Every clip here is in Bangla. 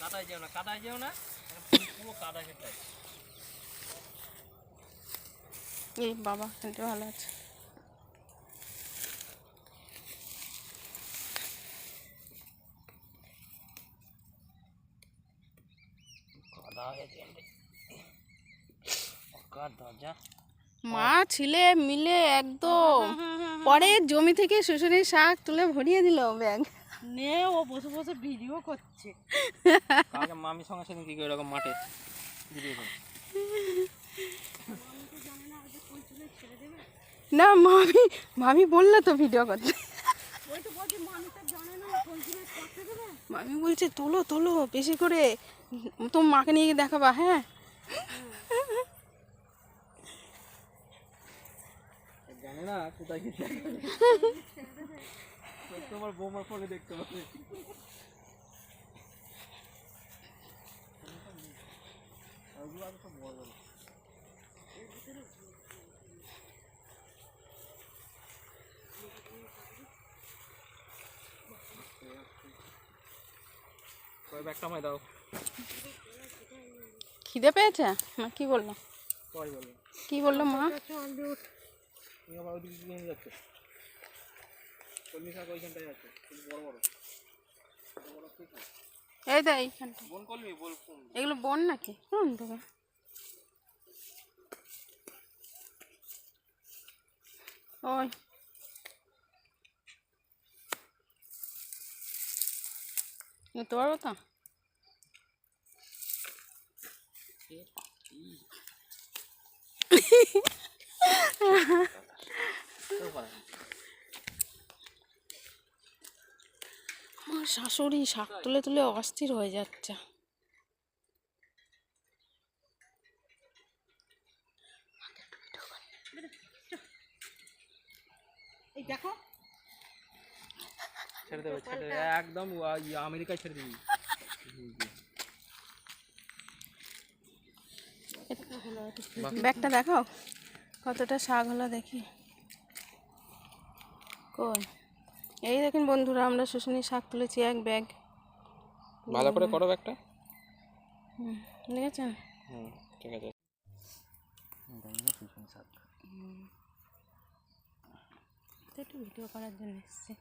কাদায় যেও না পুরো কাদা কেটে। এই বাবা এখানটা ভালো আছে। মা ছিলে মিলে একদম পরে জমি থেকে শুশুনির শাক তুলে ভরিয়ে দিল ব্যাগ নে। ও বসে বসে ভিডিও করছে। কালকে মামির সঙ্গে সেদিন কি এরকম মাঠে ভিডিও করে। না মামি মামি বললে তো ভিডিও করতে। মামি বলছে তোলো তোলো বেশি করে, তোমার মাকে নিয়ে গিয়ে দেখাবা। হ্যাঁ জানে না কোথায় কি তোমার বৌমার ফোনে দেখতে পাবে। ব্যাগটা আমায় দাও। খিদে পেয়েছে না কি বললো? কি বললো মা? এই তো এইখানটা এগুলো বন নাকি? থেকে ওই নিতে পারবো তো? আমার শাশুড়ি শাক তুলে তুলে অস্থির হয়ে যাচ্ছে। এই দেখো ছেড়ে দেবে একদম আমেরিকায় ছেড়ে দিবি। ব্যাগটা দেখাও কতটা শাক হলো দেখি। কই এই দেখুন বন্ধুরা, আমরা শুশুনির শাক তুলেছি এক ব্যাগ। ভালো করে করো ব্যাগটা। দেখেছেন? ঠিক আছে। একটু ভিডিও করার জন্য এসছি।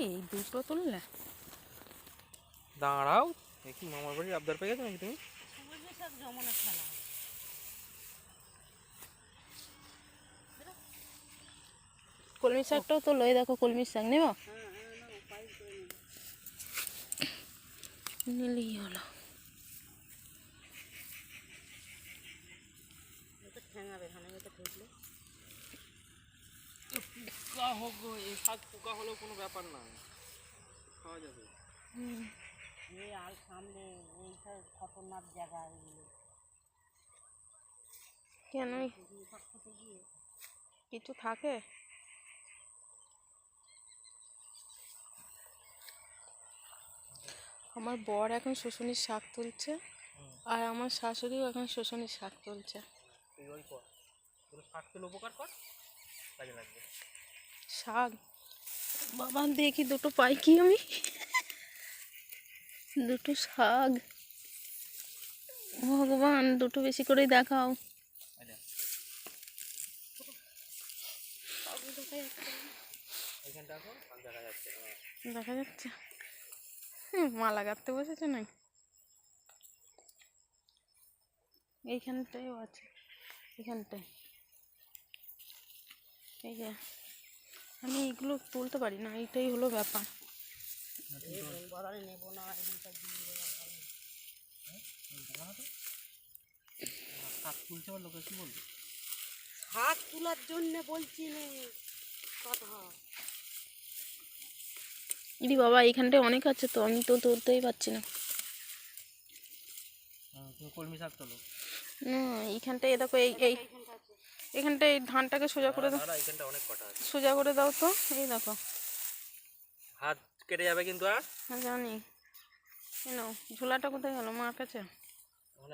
এই দুটো তুললে দাঁড়াও দেখি মামার বাড়ির আবদার পেয়ে গেছো নাকি তুমি? কলমি শাকটাও তো লই দেখো, কলমির শাক নেব নিলেই হলো। পোকা হোক এই শাক পোকা হলেও কোনো ব্যাপার না, খাওয়া যাবে। আর সামনে এইসব খতরনাক জায়গা এগুলো। কেন কিছু থাকে? আমার বর এখন শুশুনির শাক তুলছে আর আমার শাশুড়িও এখন শুশুনির শাক তুলছে। শাক তুলে উপকার কর, কাজে লাগবে। শাক বাবা দেখি দুটো পাই কি আমি, দুটো শাক ভগবান দুটো বেশি করেই দেখাও। দেখা যাচ্ছে মালা গাঁথতে বসেছে না? এইখানটায়ও আছে, এখানটায়। এই যে আমি এগুলো তুলতে পারি না, এইটাই হলো ব্যাপার। শাক তোলার জন্য বলছি কথা। ইদি বাবা এইখানটায় অনেক আছে তো, আমি তো তুলতেই পারছি না। কলমি শাক তোলো। এইখানটায় দেখো, এই এই এখানটায় ধানটাকে সোজা করে দাও, এখানটা অনেক কটা আছে, সোজা করে দাও তো। এই দেখো হাত কেটে যাবে কিন্তু। আর জানি কেন ঝোলাটা কোথায় গেল মার কাছে?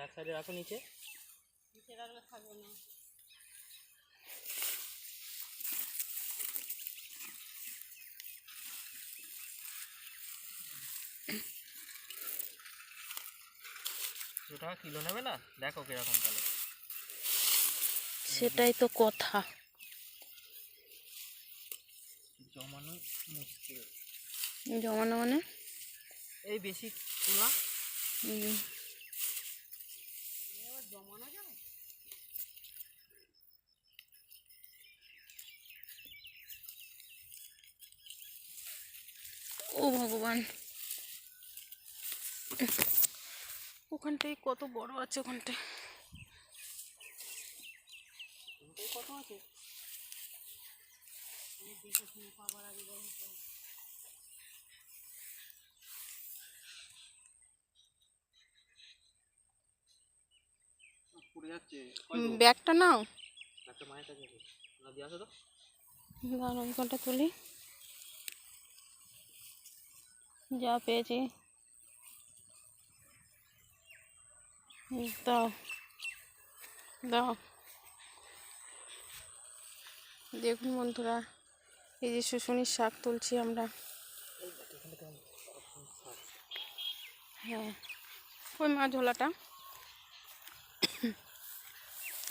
এক সাইডে রাখো, নিচে টাকা কিলো নেবে না, দেখো কিরকম তাহলে। সেটাই তো কথা। জমানো মুশকিল। জমানো মানে এই বেশি তোলা। জমানো যাবে? ও ভগবান, ওখানটায় কত বড় আছে ওখানটায়। কত আছে? দেখে শুনে পাবার আগে বলতে হবে। পড়ে যাচ্ছে। ব্যাগটা নাও, একটা মায়ের কাছে আছে, না দিয়ে আসো তো। দাঁড়াও ওই কটা তুলি, যা পেয়েছি দাও দাও। দেখুন বন্ধুরা, এই যে শুশুনির শাক তুলছি আমরা। হ্যাঁ, ওই মা ঝোলাটা,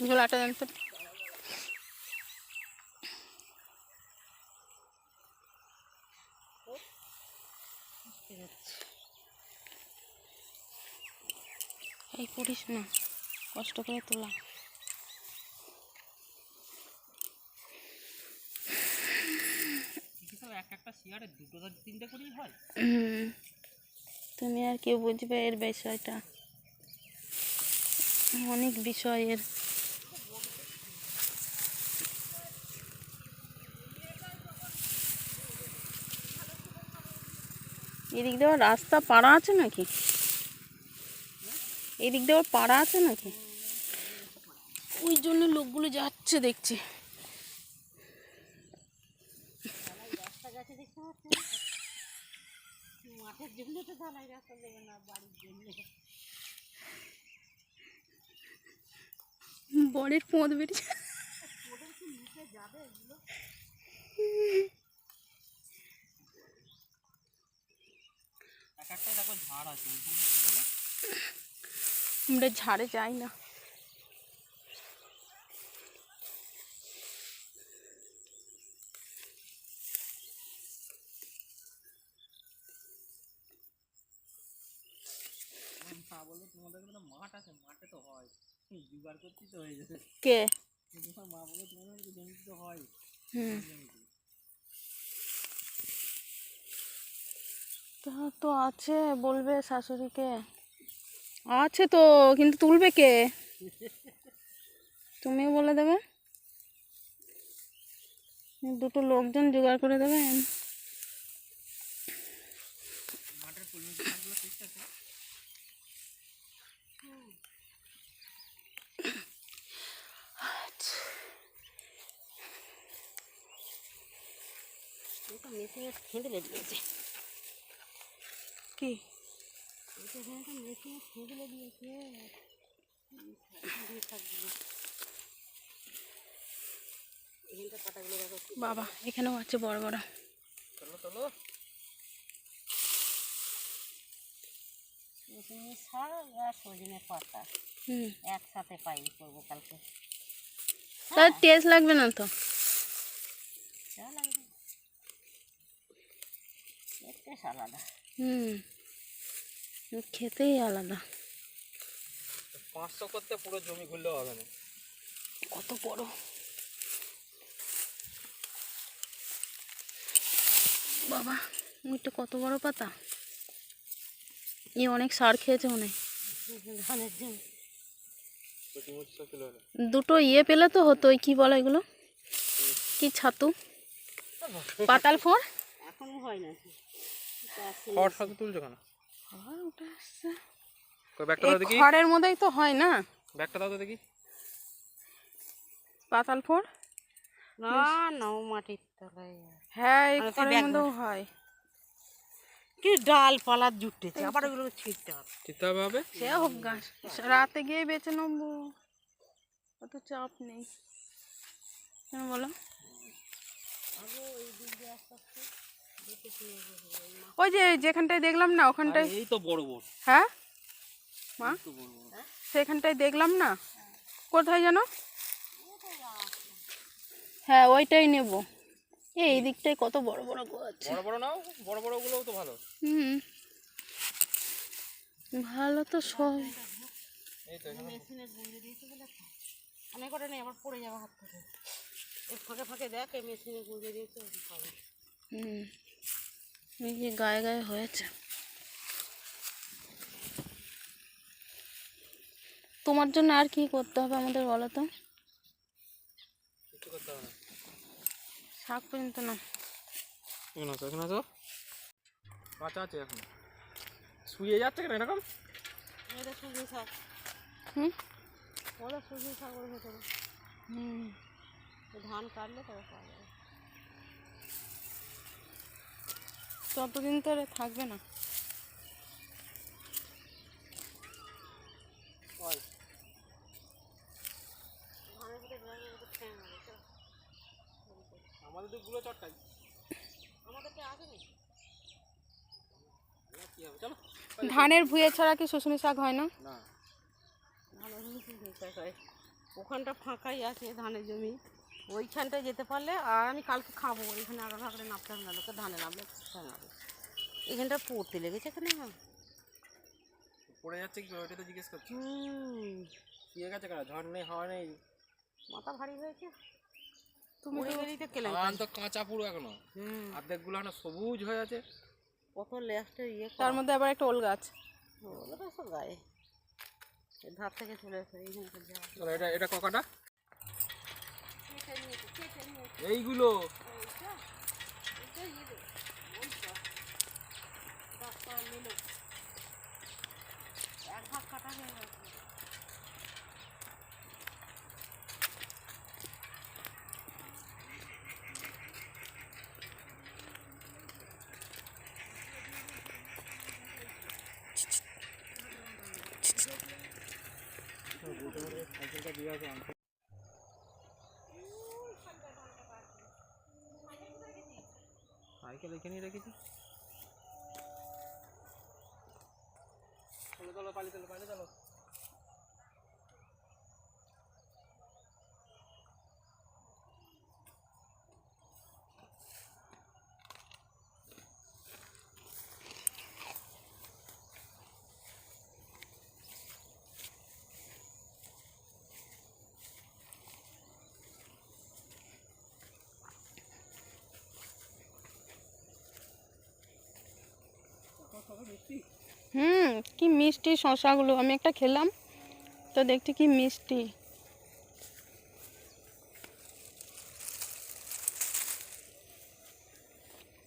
ঝোলাটা দেন তো। এই পড়িস না, কষ্ট করে তোলা। এক একটা শেয়ারে দুটো তিনটে করেই হয়। তুমি আর কেউ বুঝবে এর বিষয়টা, অনেক বিষয়ের। এদিক দিয়ে আবার রাস্তা পাড়া আছে নাকি? এদিক দিয়ে আবার পাড়া আছে নাকি? ওই জন্য লোকগুলো যাচ্ছে দেখছি। রাস্তা গেছে দেখতে পাচ্ছেন? মাঠের জন্য তো ঢালাই রাস্তা দেবে না, বাড়ির জন্য। বরের পোঁত বেরিয়েছে। ওদের কি নিচে যাবে এগুলো? এক একটা দেখো ঝাড় আছে, ওই জন্য কি বলে? আমরা ঝাড়ে যাই না। না বলে তোমাদের কোনো মাঠ আছে, মাঠে তো হয়, জোগাড় করতেই তো হয়ে যাবে। কে? তোমার মা বলে তোমাদের জমিতে তো হয়। তা তো আছে, বলবে শাশুড়িকে। আছে তো, কিন্তু তুলবে কে? তুমিও বলে দেবে, দুটো লোকজন জোগাড় করে দেবেন। মাঠের কলমি শাকগুলো টেস্ট আছে। মেশিনে খেঁদলে দিয়েছে। কি মেশিনে খেঁদলে দিয়েছে শাকগুলো। এখানটা পাতাগুলো দেখো। বাবা, এখানেও আছে বড় বড়। চলো চলো। মেশিনে শাক আর সজনে পাতা একসাথে পাই করবো কালকে। তার টেস্ট লাগবে না তো? লাগবে, টেস্ট আলাদা। খেতেই আলাদা। 500 করতে পুরো জমি ঘুরলেও হবে না। কত বড়! বাবা, ওইটা কত বড় পাতা! এ অনেক সার খেয়েছে মনে হয়। ধানের জন্য দুটো ইয়ে পেলে তো হতো, কি বলে এগুলো, কি ছাতু, পাতাল ফোড়। এখনো হয় না। খড় সাথে তুলছো কেন? আর ওটা আসছে ব্যাগটা দাও দেখি। খড়ের মধ্যেই তো হয় না? ব্যাগটা দাও তো দেখি। পাতাল ফোড় না না, মাটির তলায়। হ্যাঁ, এই খড়ের মধ্যেও হয়। কি ডালপালা জুটেছে, আবার ওগুলো ছিঁড়তে হবে। ছিঁড়তে হবে। সে হোক গাছ, রাতে গিয়ে বেছে নেবো, অত চাপ নেই। কেন বলো? ওই যে যেখানটায় দেখলাম না ওখানটায়। এই তো বড় বড়। হ্যাঁ, মা তো বলবো সেখানটায় দেখলাম না, কোথায় যেন? হ্যাঁ ওইটাই নেব। এই দিকটায় কত বড় বড় গাছ। বড় বড় নাও, বড় বড় গুলোও তো ভালো। হুম, ভালো তো সব। এই তো এখানে মেশিনে গুঁজে দিয়েছে বলে তো। অনেক করে নেই, আবার পড়ে যাবে হাত থেকে। এই ফাঁকে ফাঁকে দেখ, এই মেশিনে গুঁজে দিয়েছে পাবে। হুম, এই যে গায়ে গায়ে হয়েছে। তোমার জন্য আর কি করতে হবে আমাদের বলো তো? কিছু করতে হবে না। শাক পর্যন্ত না। এখানে আছো, এখানে আছো। কাঁচা আছে এখন। শুয়ে যাচ্ছে কেন এরকম? এটা সুজি শাক, হুম ওরা সুজি শাক ওর ভেতরে। হুম, ধান কাটলে তবে পাওয়া যাবে। ততদিন তো আর থাকবে না। ওই ধানের ভিতরে ব্যাগের ভিতরে ঠ্যাং আছে তো। আমাদের তো গুলো চটকাই। আমাদেরটা আসেনি। কি হবে চলো। ধানের ভুঁয়ে ছাড়া কি শুশুনি শাক হয় না? না ভালো সুজি শাক হয়। ওখানটা ফাঁকাই আছে ধানের জমি, ওইখানটায় যেতে পারলে। আর আমি কালকে খাবো, ওইখানে আগে ভাগড়ে নামতে হবে না, লোকে ধানে নামলে ঠ্যাং হবে। এখানটা পড়তে লেগেছে এখানে। পড়ে যাচ্ছে কি ওইটা তো জিজ্ঞেস করছি। হুম, শুয়ে গেছে কেন? ঝড় নেই, হাওয়া নেই। মাথা ভারী হয়েছে। তুমি পড়ে তো গেলেই তো কেলে। ধান তো কাঁচা পুরো এখনো। হুম, অর্ধেক গুলো এখনো সবুজ হয়ে আছে। কত লেস্টে ইয়ে তার মধ্যে আবার একটা ওল গাছ। ওগুলো তো সব গায়ে এর ধার থেকে চলে এসে এইখানকার যা চলো এটা এটা ককাটা এইগুলো এক ভাগ কাটা হয়ে গেছে। সাইকেলটা দিয়ে আছে সাইকেল এখানেই রেখেছি। চলো চলো পালিয়ে চলো পালিয়ে চলো। হুম, কি মিষ্টি শশাগুলো। আমি একটা খেলাম তো দেখছি কি মিষ্টি।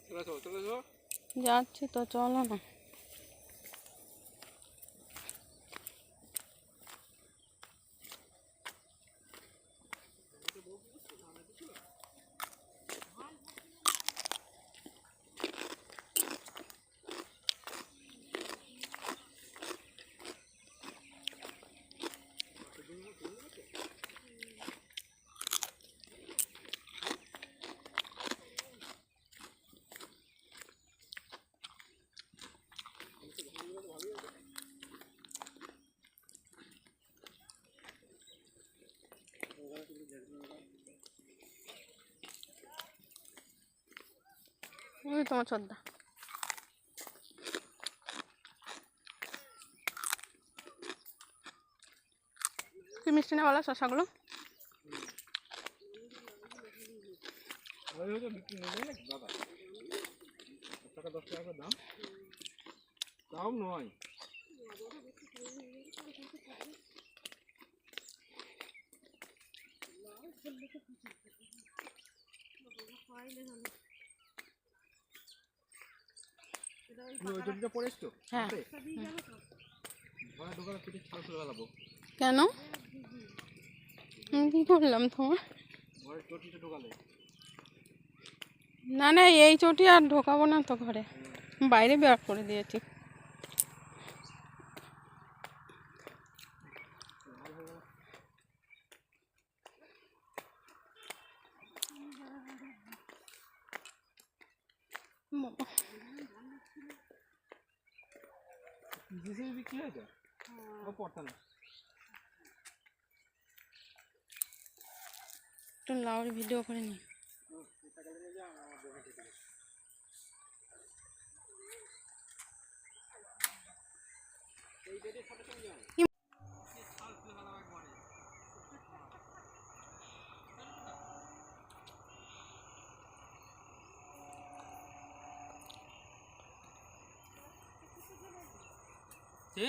চলে চলো চলে চলো। যাচ্ছি তো, চলো না। ওই তোমার শ্রদ্ধা। কি মিষ্টি না বলো শশাগুলো? ওই হয়তো বিক্রি নেবে নাকি দাদা? 1 টাকা 10 টাকা দাম তাও নয়। তুমি ওই জমিটা পড়ে এসছো? হ্যাঁ। ঘরে ঢোকালে পিঠে ছাল খুলে ফেলাবো। কেন? আমি কি করলাম তোমার? ঘরের চটিটা ঢোকালে না না, এই চটি আর ঢোকাবো না তো ঘরে, বাইরে বের করে দিয়েছি। জিসিবি বিক্রি হয়েছে? ও পড়তা না। একটু লাউর ভিডিও করে নি। কে?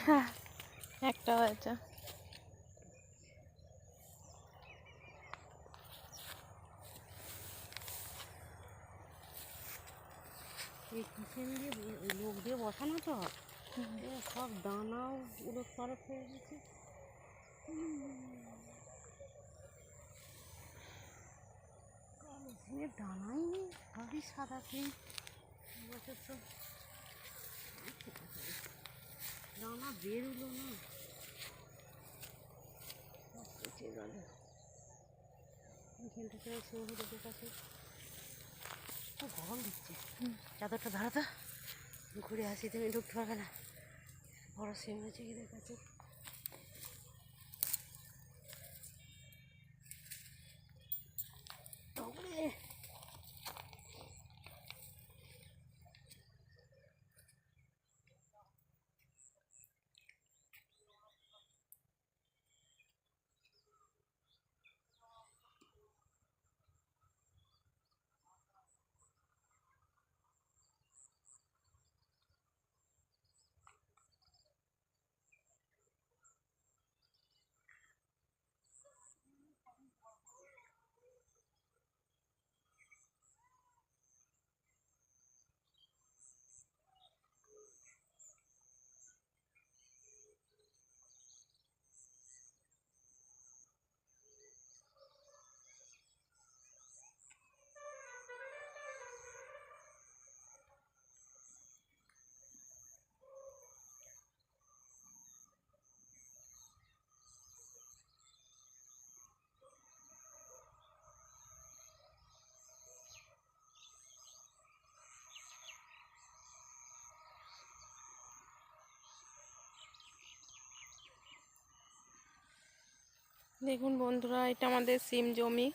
হ্যাঁ, একটা হয়েছে। এই কিচেন দিয়ে লোক দিয়ে বসানো তো সব দানাও উলট পালট হয়ে গেছে। দানাই নেই, সবই সাদা পিন বছর তো দানা বেরোলো না, সব পচে গেল। এখানটাতে সিংহদের কাছে খুব গরম দিচ্ছে। চাদরটা ধরাতো, ঘুরে আসি, তুমি ঢুকতে পারবে না। বড় সিং হয়েছে এদের কাছে। দেখুন বন্ধুরা, এটা আমাদের সিম জমি।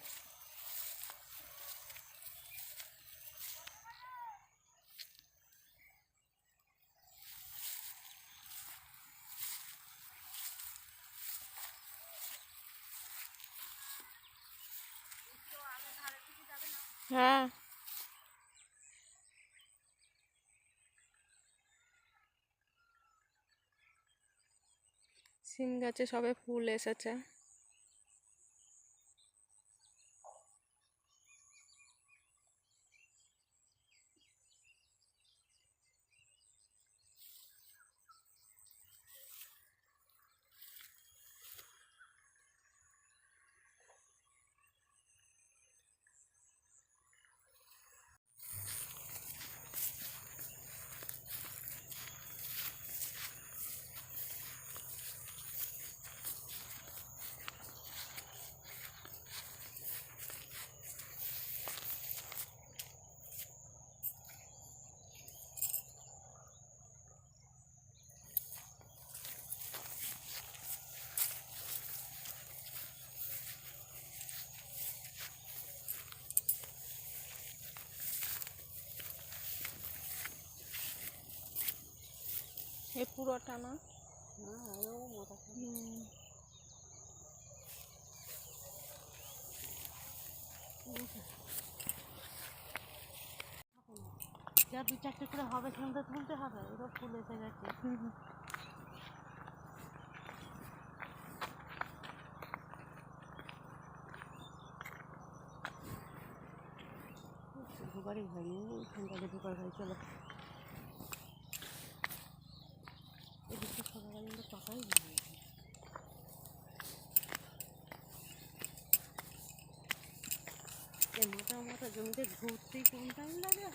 হ্যাঁ, সিম গাছে সবে ফুল এসেছে। এই পুরোটা না, যা 2-4টে করে হবে সেগুলো তুলতে হবে, ওটা ফুল এসে গেছে। ঢোকারই হয়নি, ওইখানটাকে ঢোকার হয়। চলো এদিকটা সকালে কিন্তু পাকাই হয়নি। এই মোটা মোটা জমিতে ঘুরতেই কোন টাইম লাগে।